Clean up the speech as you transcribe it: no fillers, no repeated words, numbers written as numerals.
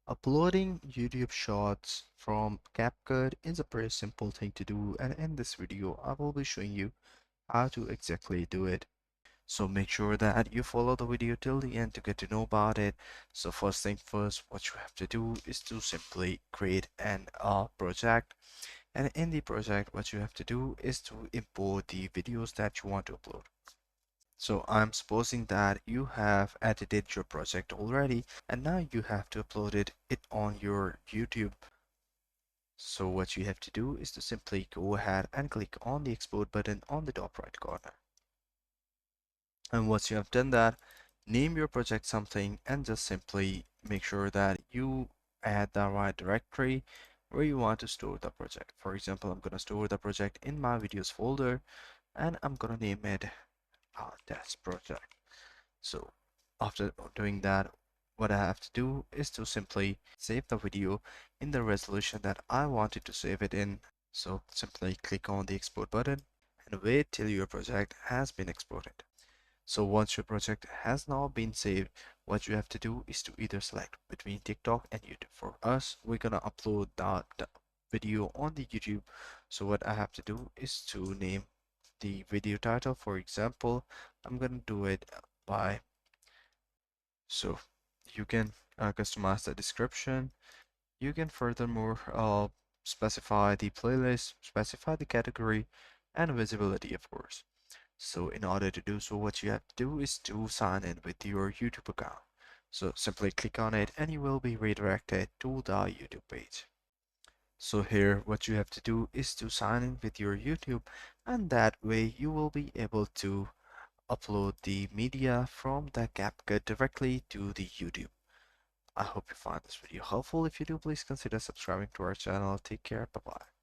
Uploading YouTube shorts from Capcut is a pretty simple thing to do, and in this video I will be showing you how to exactly do it. So make sure that you follow the video till the end to get to know about it. So first thing first, what you have to do is to simply create an project, and in the project what you have to do is to import the videos that you want to upload. So I'm supposing that you have edited your project already and now you have to upload it on your YouTube. So what you have to do is to simply go ahead and click on the export button on the top right corner. And once you have done that, name your project something and just simply make sure that you add the right directory where you want to store the project. For example, I'm going to store the project in my videos folder and I'm going to name it test project. So after doing that, what I have to do is to simply save the video in the resolution that I wanted to save it in. So simply click on the export button and wait till your project has been exported. So once your project has now been saved, what you have to do is to either select between TikTok and YouTube. For us, we're gonna upload that video on the YouTube. So what I have to do is to name the video title. For example, I'm gonna do it by so you can customize the description. You can furthermore specify the playlist, specify the category, and visibility, of course. So in order to do so, what you have to do is to sign in with your YouTube account. So simply click on it and you will be redirected to the YouTube page. So here what you have to do is to sign in with your YouTube, and that way you will be able to upload the media from the CapCut directly to the YouTube. I hope you find this video helpful. If you do, please consider subscribing to our channel. Take care. Bye bye.